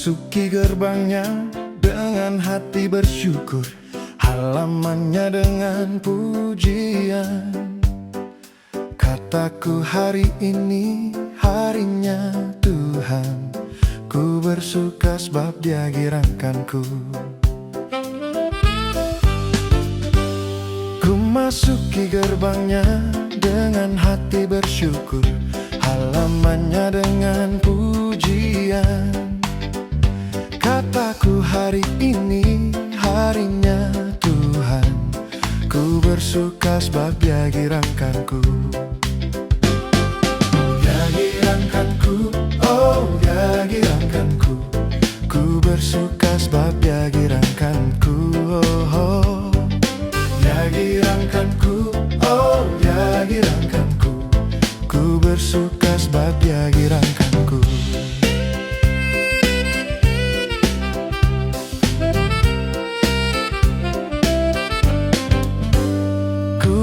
masuki gerbangnya dengan hati bersyukur, halamannya dengan pujian. Kataku hari ini harinya Tuhan, ku bersuka sebab Dia girangkanku. Ku masuki gerbangnya dengan hati bersyukur, halamannya dengan pujian. Kataku hari ini harinya Tuhan, ku bersuka sebab Dia girangkanku. Dia girangkanku, oh Dia girangkanku, ku bersuka sebab Dia girangkanku. Oh, Dia girangkanku, oh Dia girangkanku, ku bersuka sebab Dia girangkanku.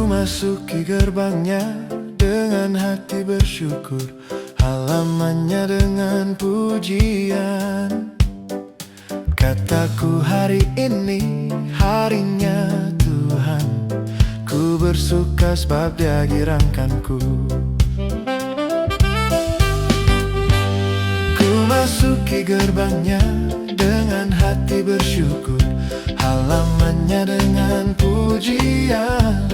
Masuki gerbangnya dengan hati bersyukur, halamannya dengan pujian. Kataku hari ini harinya Tuhan, ku bersuka sebab Dia girangkanku. Ku masuki gerbangnya dengan hati bersyukur, halamannya dengan pujian.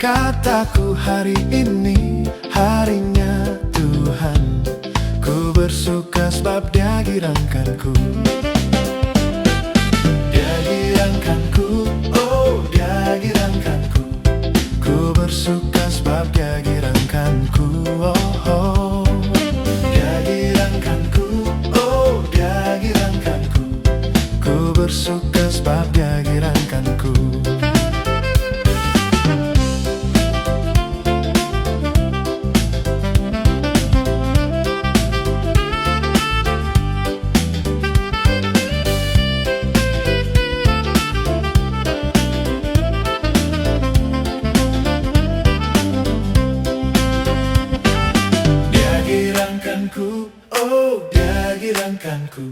Kataku hari ini harinya Tuhan, ku bersuka sebab Dia girangkanku. Dia girangkanku, oh Dia girangkanku, ku bersuka sebab Dia girangkanku. Oh, Dia girangkanku, oh Dia girangkanku, ku bersuka sebab Dia girangkanku. Oh Dia girangkanku,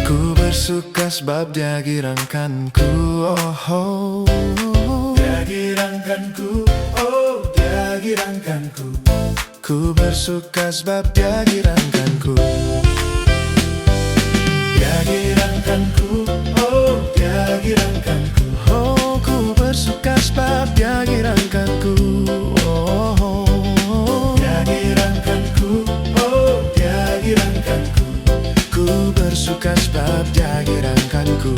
ku bersuka sebab Dia girangkanku. Oh, Dia girangkanku, oh Dia girangkanku, ku bersuka sebab Dia girangkanku. Dia girangkanku, oh Dia girangkanku, oh ku bersuka sebab Dia girangkanku. Dia girangkanku, ku bersuka sebab Dia girangkanku.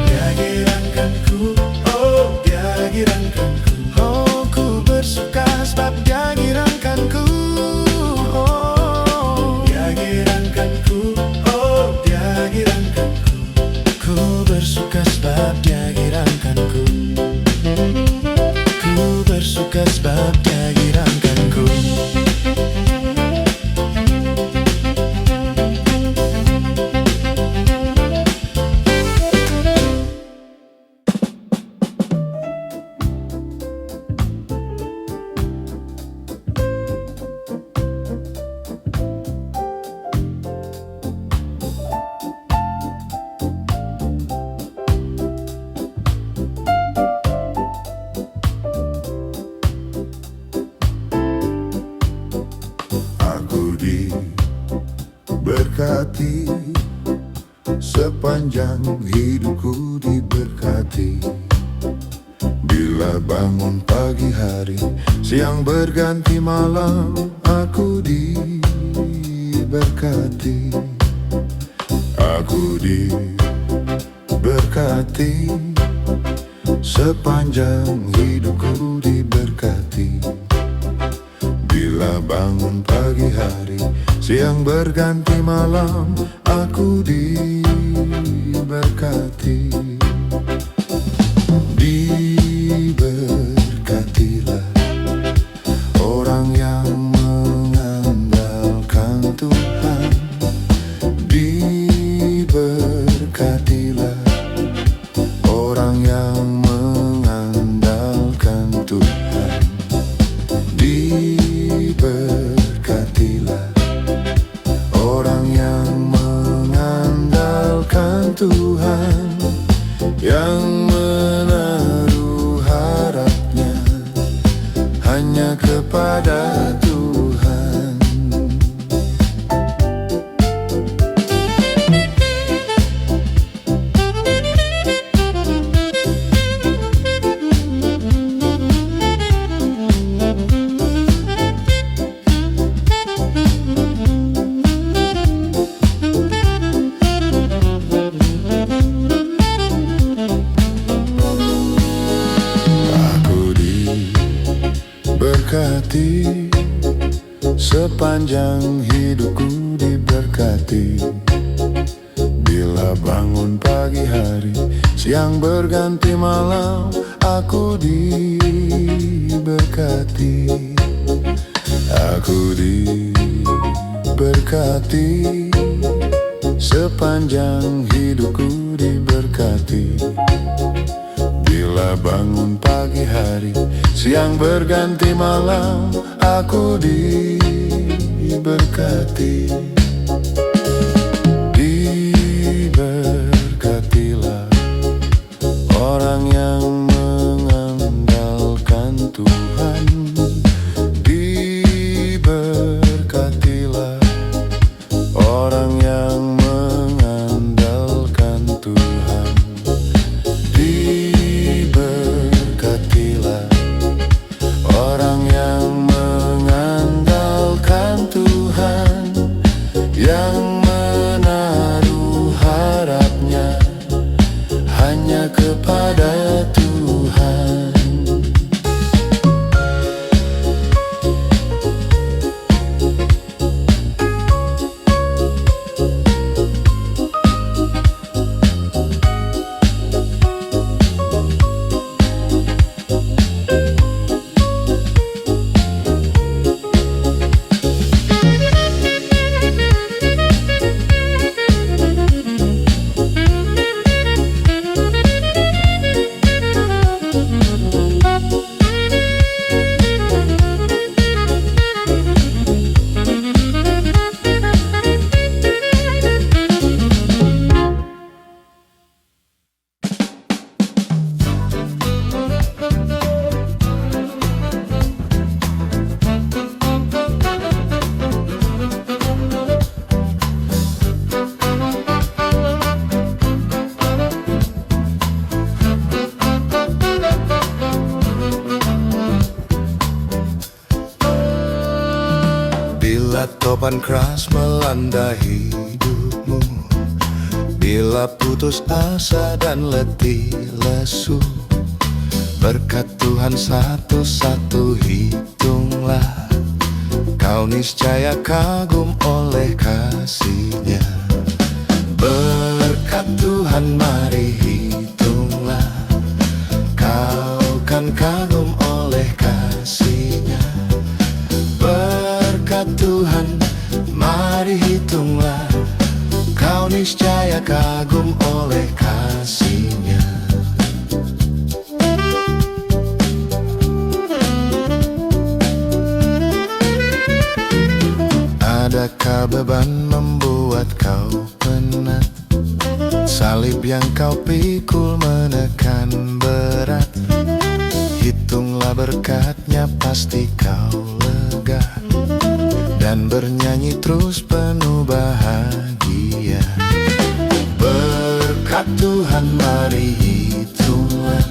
Dia girangkanku, oh Dia girangkanku, oh ku bersuka sebab Dia girangkanku. Oh, Dia girangkanku, oh Dia girangkanku, ku bersuka sebab Dia girangkanku. Ku bersuka sebab Dia girangkanku. Diberkati, sepanjang hidupku diberkati. Bila bangun pagi hari, siang berganti malam, aku diberkati. Aku diberkati, sepanjang hidupku diberkati. Bila bangun pagi hari, siang berganti malam, aku diberkati. Diberkatilah orang yang mengandalkan Tuhan. Diberkatilah orang yang mengandalkan Tuhan. Diberkatilah orang kepada Tuhan. Diberkati, sepanjang hidupku diberkati. Bila bangun pagi hari, siang berganti malam, aku diberkati. Aku diberkati, sepanjang hidupku diberkati. Bila bangun pagi hari, siang berganti malam, aku diberkati. Diberkatilah orang yang mengandalkan Tuhan. Diberkatilah orang yang mengandalkan Tuhan. Diberkatilah orang yang mengandalkan Tuhan, yang menaruh harapnya hanya kepada Tuhan. Bila topan keras melanda hidupmu, bila putus asa dan letih lesu, berkat Tuhan satu-satu hitunglah, kau niscaya kagum oleh kasih-Nya. Berkat Tuhan mari hitunglah, kau kan kagum oleh kasih-Nya. Berkat Tuhan mari hitunglah, kau niscaya kagum oleh kasih-Nya. Adakah beban membuat kau penat? Salib yang kau pikul menekan berat. Hitunglah berkat-Nya, pasti kau lega, dan bernyanyi terus penuh bahagia. Berkat Tuhan mari hitunglah,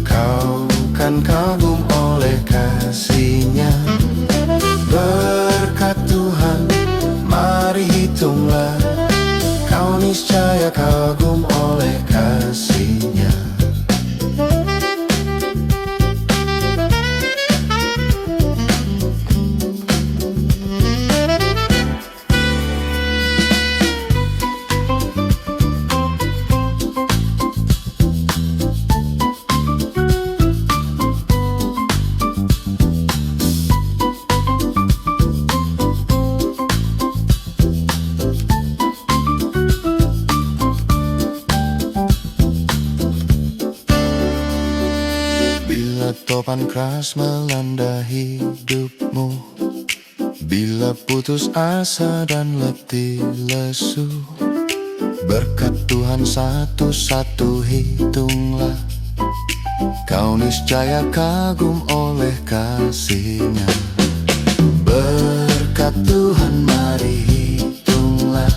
kau kan kagum oleh kasih-Nya. Berkat Tuhan mari hitunglah, kau niscaya kagum oleh kasih-Nya. Topan keras melanda hidupmu, bila putus asa dan letih lesu, berkat Tuhan satu-satu hitunglah, kau niscaya kagum oleh kasihnya. Berkat Tuhan mari hitunglah,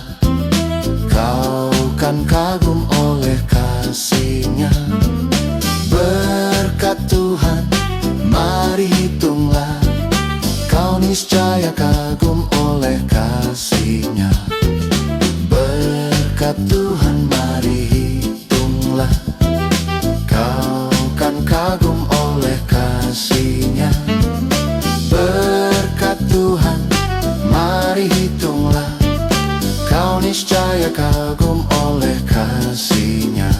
kau kan kagum oleh kasihnya. Berkat Tuhan mari hitunglah, kau niscaya kagum oleh kasihnya. Berkat Tuhan mari hitunglah, kau kan kagum oleh kasihnya. Berkat Tuhan mari hitunglah, kau niscaya kagum oleh kasihnya.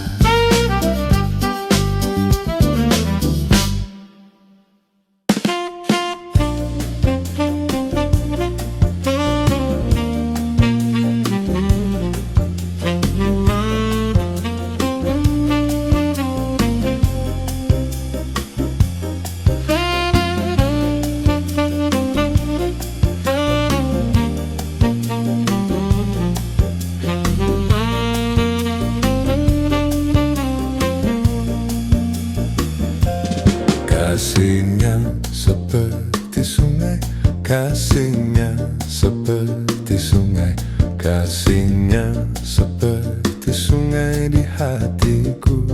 Kasihnya seperti sungai, kasihnya seperti sungai, kasihnya seperti sungai di hatiku,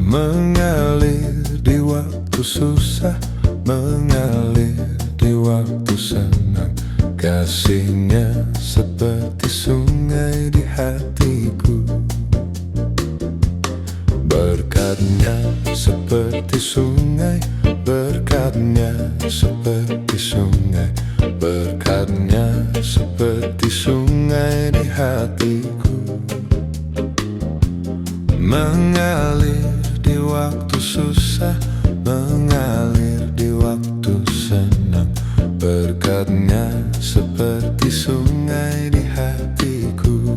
mengalir di waktu susah, mengalir di waktu senang. Kasihnya seperti sungai di hatiku, berkatnya seperti sungai, berkatnya seperti sungai, berkatnya seperti sungai di hatiku, mengalir di waktu susah, mengalir di waktu senang. Berkatnya seperti sungai di hatiku.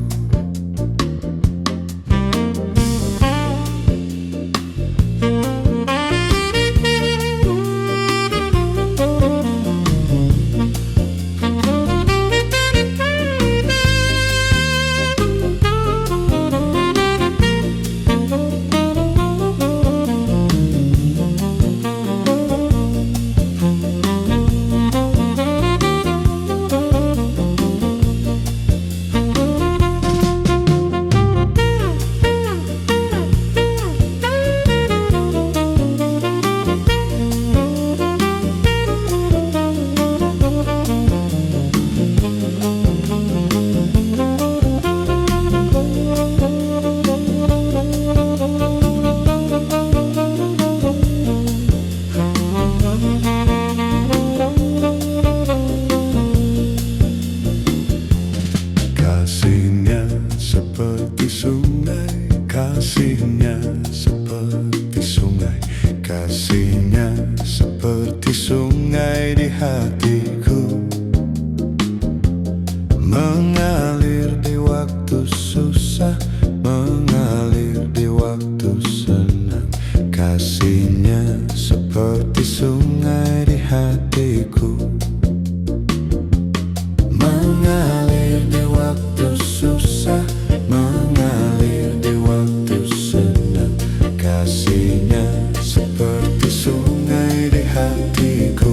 Kasihnya seperti sungai, kasihnya seperti sungai, kasihnya seperti sungai di hatiku, mengalir di waktu susah, mengalir di waktu senang. Kasihnya seperti sungai di hatiku, mengalir di waktu susah, mengalir di waktu senang. Kasihnya seperti sungai di hatiku.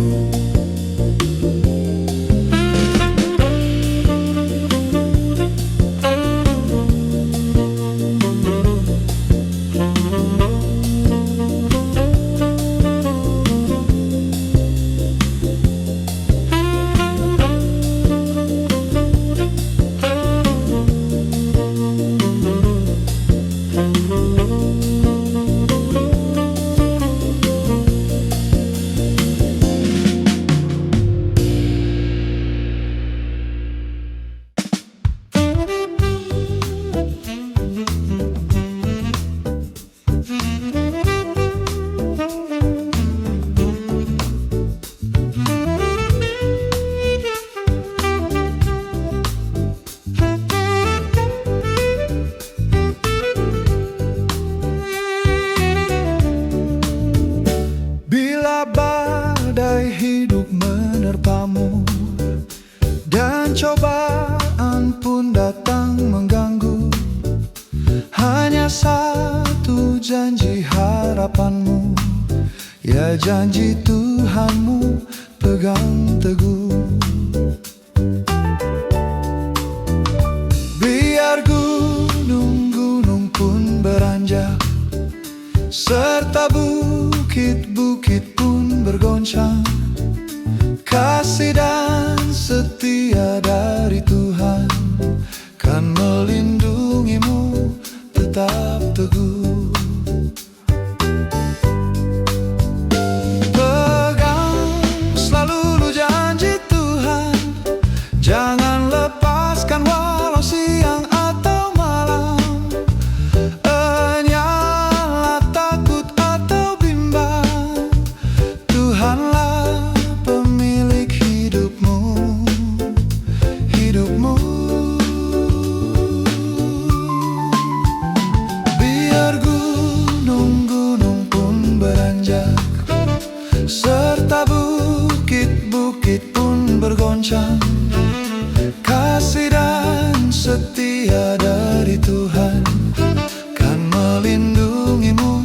badai hidup menerpamu, dan cobaan pun datang mengganggu. Hanya satu satu janji harapanmu, ya janji Tuhanmu pegang teguh. Biar gunung-gunung pun beranjak, serta bukit-bukit pun bergoncang, kasih dan setia dari Tuhan kan melindungimu tetap teguh. Pegang selalu janji Tuhan, jangan lepaskan walau siang atau malam. Enyala takut atau bimbang, Tuhanlah pemilik hidupmu, hidupmu. Biar gunung-gunung pun beranjak, serta bukit-bukit pun bergoncang, kasih dan setia dari Tuhan kan melindungimu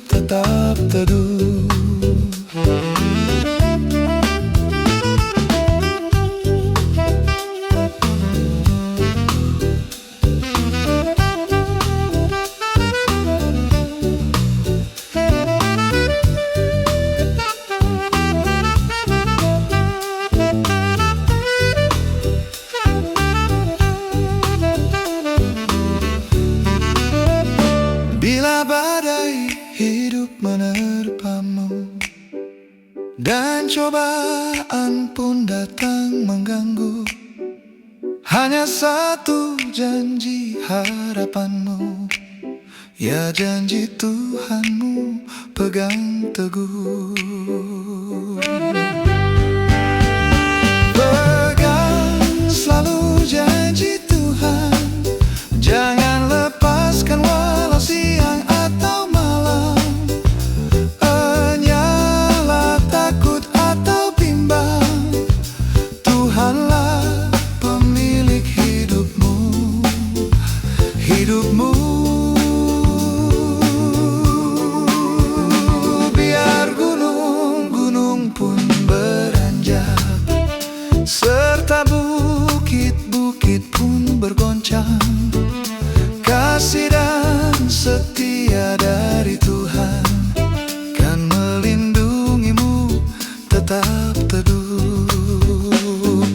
tetap teduh. Bila badai hidup menerpamu dan cobaan pun datang mengganggu, hanya satu janji harapanmu, ya janji Tuhanmu pegang teguh. Pegang selalu janji Tuhan, jangan lepaskan walau siang atau malam. Enyala takut atau bimbang, Tuhanlah pemilik hidupmu, hidupmu. Biar gunung-gunung pun beranjak, serta bukit-bukit pun bergoncang, kasih dan setia dari Tuhan kan melindungimu tetap teduh.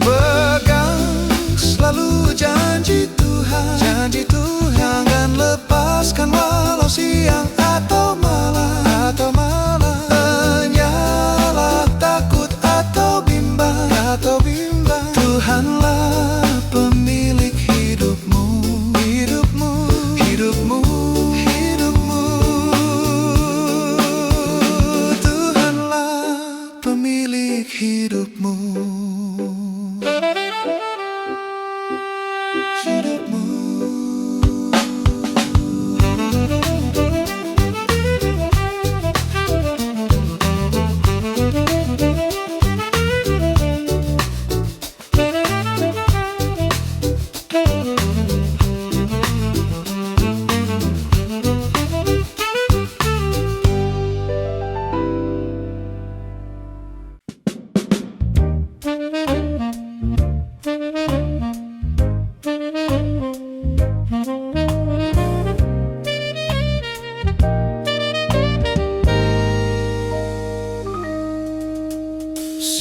Pegang selalu janji Tuhan, janji Tuhan, jangan lepaskan walau siang atau malam, atau malam. Enyala takut atau bimbang, atau bimbang, Tuhanlah pemilik hidupmu, hidupmu, hidupmu, hidupmu. Tuhanlah pemilik hidupmu, hidupmu.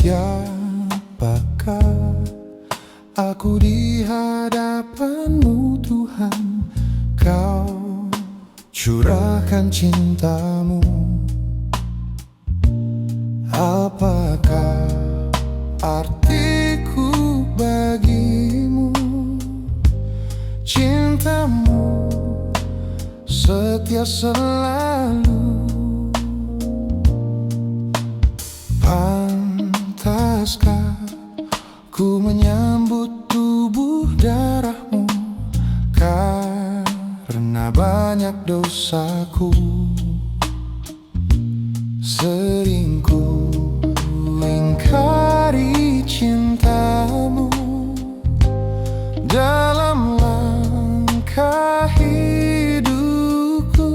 Siapakah aku di hadapanmu Tuhan? Kau curahkan cintamu. Apakah artiku bagimu? Cintamu setia selalu. Pantaskah ku menyambut tubuh darahmu? Karena banyak dosaku, sering ku ingkari cintamu. Dalam langkah hidupku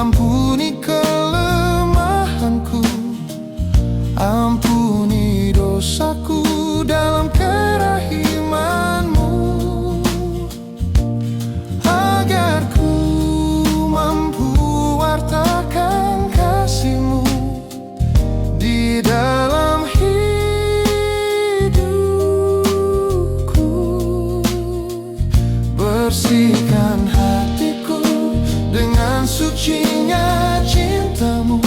Ampuni kelemahanku, ampuni dosaku dalam kerahiman-Mu, agar ku mampu wartakan kasih-Mu di dalam hidupku. Bersihkan hatiku dengan sucinya cinta-Mu,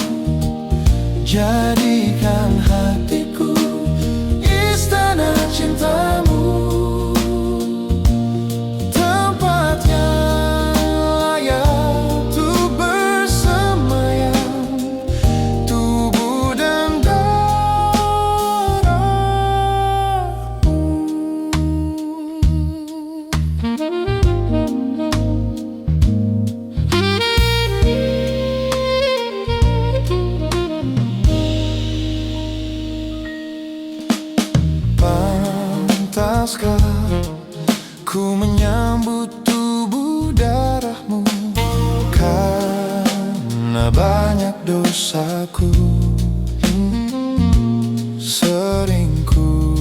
jadikan hatiku istana cinta-Mu, tempat yang layak untuk bersemayam, tubuh dan pantaskah ku menyambut tubuh darah-Mu, karena banyak dosaku. Sering ku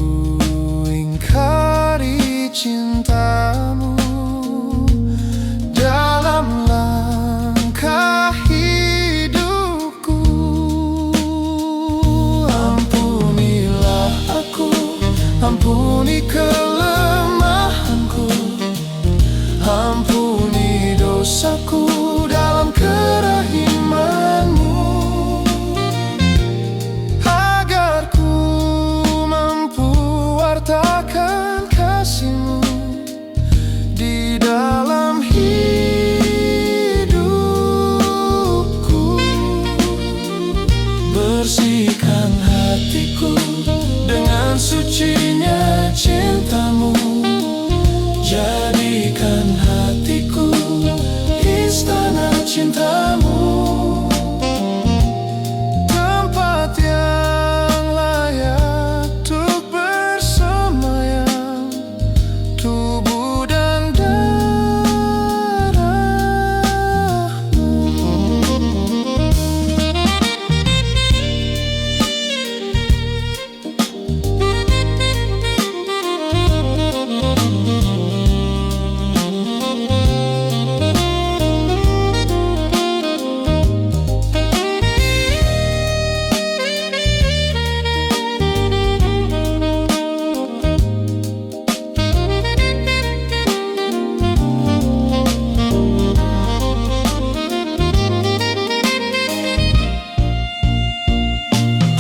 ingkari cinta-Mu dalam langkah hidupku. Ampunilah aku, ampuni kelemahanku, ampuni dosaku dalam kerahiman-Mu, agar ku mampu wartakan kasih-Mu di dalam hidupku. Bersihkan hatiku dengan sucinya cinta-Mu, jadikan hatiku istana cinta-Mu, tempat yang layak untuk bersemayam, tubuh dan darah-Mu.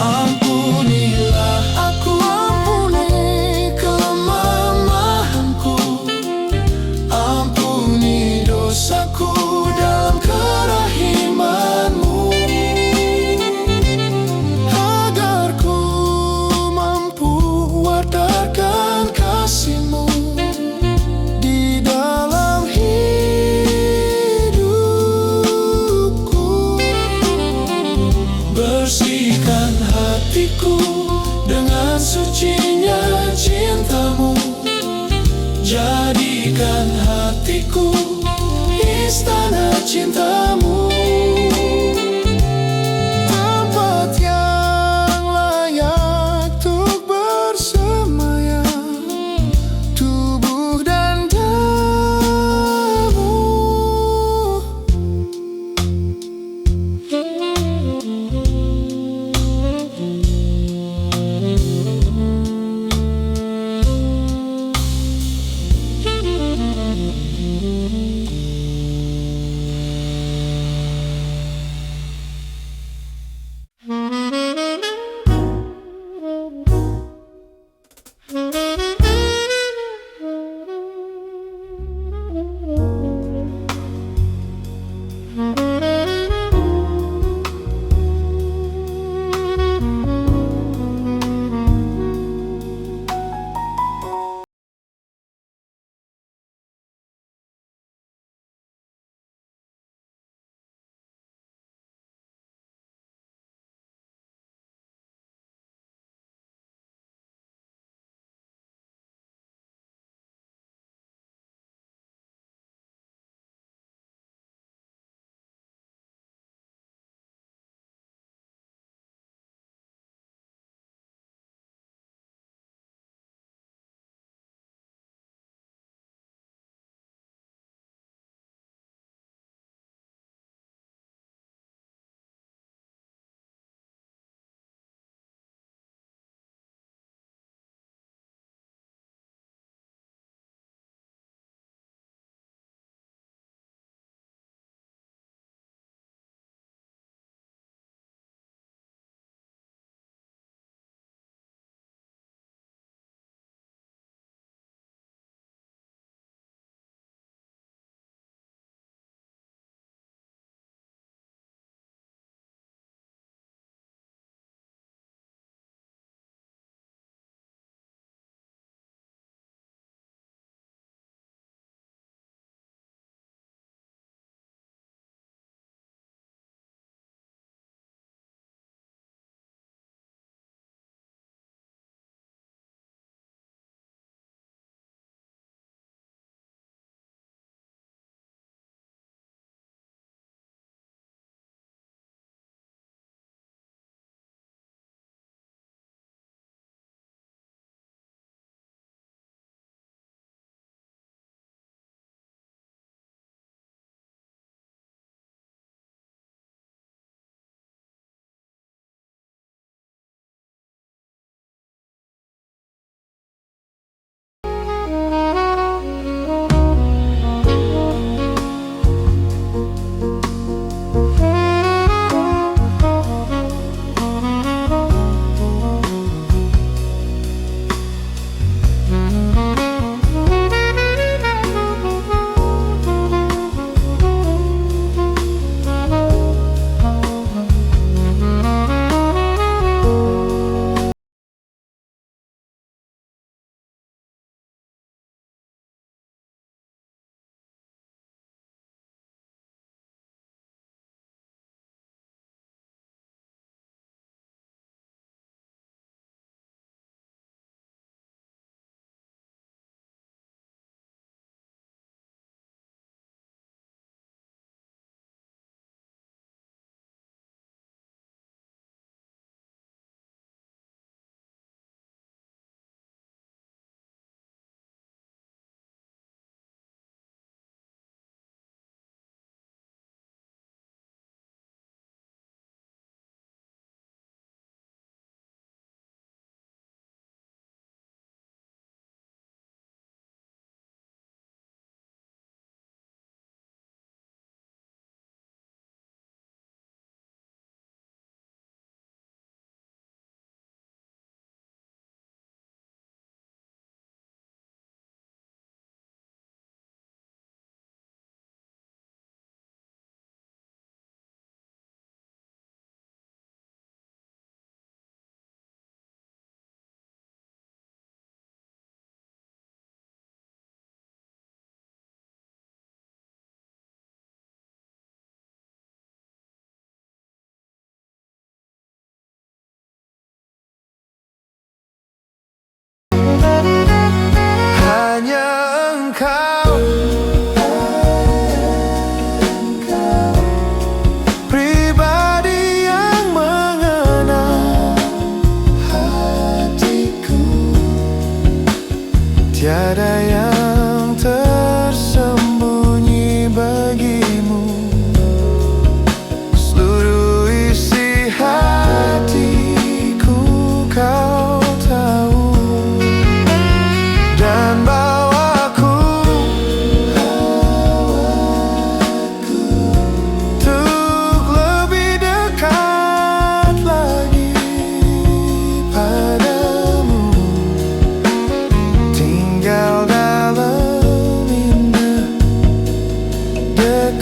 Ampunilah aku, ampuni kelemahanku, ampuni dosaku dalam kerahiman-Mu, agar ku mampu wartakan kasih-Mu di dalam hidupku. Bersihkan hatiku dengan sucinya cinta-Mu, jadikan hatiku istana cinta-Mu, tempat yang layak untuk bersemayam, tubuh dan darah-Mu.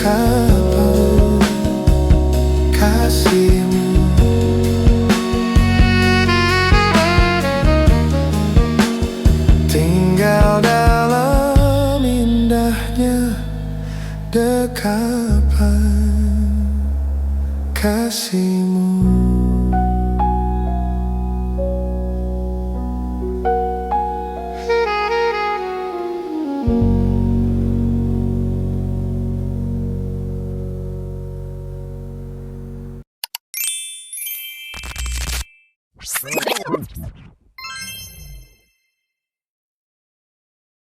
dekapan kasihmu. Tinggal dalam indahnya dekapan kasihmu.